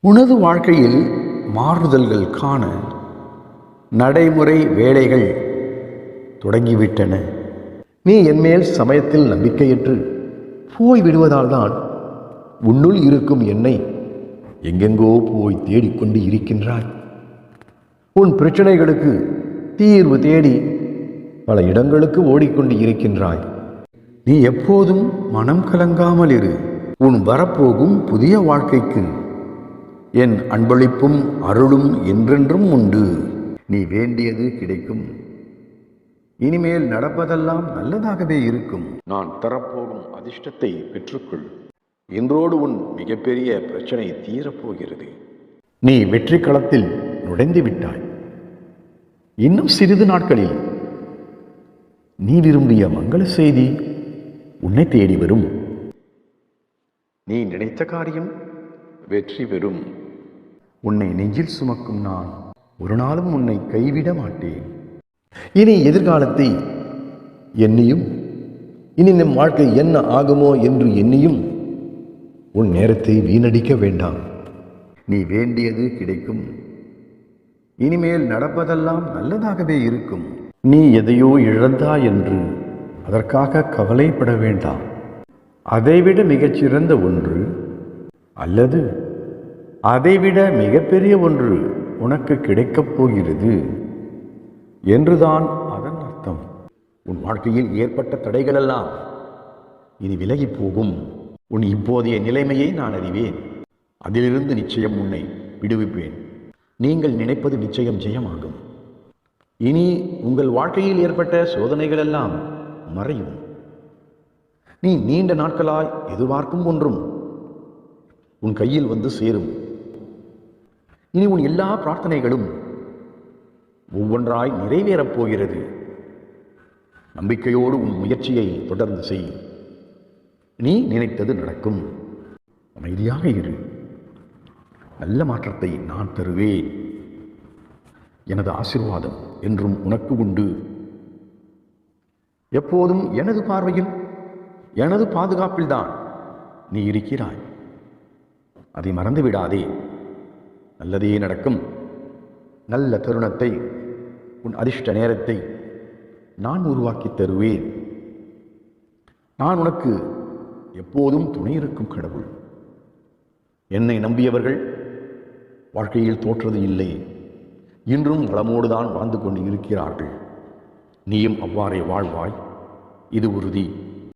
உனது வாழ்க்கையில் மாறுதல்கள் காண நடைமுறை வேலைகள் தொடங்கிவிட்டன. நீ என்மேல் சமயத்தில் நம்பிக்கையற்று போய்விடுவதால் தான் உன்னுள் இருக்கும் என்னை எங்கெங்கோ போய் தேடிக்கொண்டு இருக்கின்றாய். உன் பிரச்சனைகளுக்கு தீர்வு தேடி பல இடங்களுக்கு ஓடிக்கொண்டு இருக்கின்றாய். நீ எப்போதும் மனம் கலங்காமல் இரு. உன் வரப்போகும் புதிய வாழ்க்கைக்கு என் அன்பளிப்பும் அருளும் என்றென்றும் உண்டு. நீ வேண்டியது கிடைக்கும். இனிமேல் நடப்பதெல்லாம் நல்லதாகவே இருக்கும். நான் தரப்போகும் அதிர்ஷ்டத்தை பெற்றுக்கொள். இன்றோடு உன் மிகப்பெரிய பிரச்சனை தீரப்போகிறது. நீ வெற்றி களத்தில் நுழைந்து விட்டாய். இன்னும் சிறிது நாட்களில் நீ விரும்பிய மங்கள செய்தி உன்னை தேடி வரும். நீ நினைத்த காரியம் வெற்றி பெறும். உன்னை நெஞ்சில் சுமக்கும் நான் ஒரு நாளும் உன்னை கைவிட மாட்டேன். இனி எதிர்காலத்தை எண்ணியும் இனி நம் வாழ்க்கை என்ன ஆகுமோ என்று எண்ணியும் உன் நேரத்தை வீணடிக்க வேண்டாம். நீ வேண்டியது கிடைக்கும். இனிமேல் நடப்பதெல்லாம் நல்லதாகவே இருக்கும். நீ எதையோ இழந்தாய் என்று அதற்காக கவலைப்பட வேண்டாம். அதைவிட மிகச்சிறந்த ஒன்று அல்லது அதைவிட மிகப்பெரிய ஒன்று உனக்கு கிடைக்கப் போகிறது என்றுதான் அதன் அர்த்தம். உன் வாழ்க்கையில் ஏற்பட்ட தடைகளெல்லாம் இனி விலகி போகும். உன் இப்போதைய நிலைமையை நான் அறிவேன். அதிலிருந்து நிச்சயம் உன்னை விடுவிப்பேன். நீங்கள் நினைப்பது நிச்சயம் ஜெயமாகும். இனி உங்கள் வாழ்க்கையில் ஏற்பட்ட சோதனைகளெல்லாம் மறையும். நீ நீண்ட நாட்களாய் எதிர்பார்க்கும் ஒன்றும் உன் கையில் வந்து சேரும். இனி உன் எல்லா பிரார்த்தனைகளும் ஒவ்வொன்றாய் நிறைவேறப் போகிறது. நம்பிக்கையோடு உன் முயற்சியை தொடர்ந்து செய். நீ நினைத்தது நடக்கும். அமைதியாக இரு. நல்ல மாற்றத்தை நான் தருவேன். எனது ஆசீர்வாதம் என்றும் உனக்கு உண்டு. எப்போதும் எனது பார்வையில் எனது பாதுகாப்பில்தான் நீ இருக்கிறாய். அதை மறந்து விடாதே. நல்லதே நடக்கும். நல்ல தருணத்தை, உன் அதிர்ஷ்ட நேரத்தை நான் உருவாக்கி தருவேன். நான் உனக்கு எப்போதும் துணை இருக்கும் கடவுள். என்னை நம்பியவர்கள் வாழ்க்கையில் தோற்றது இல்லை. இன்றும் வளமோடு தான் வாழ்ந்து கொண்டு இருக்கிறார்கள். நீயும் அவ்வாறே வாழ்வாய். இது உறுதி.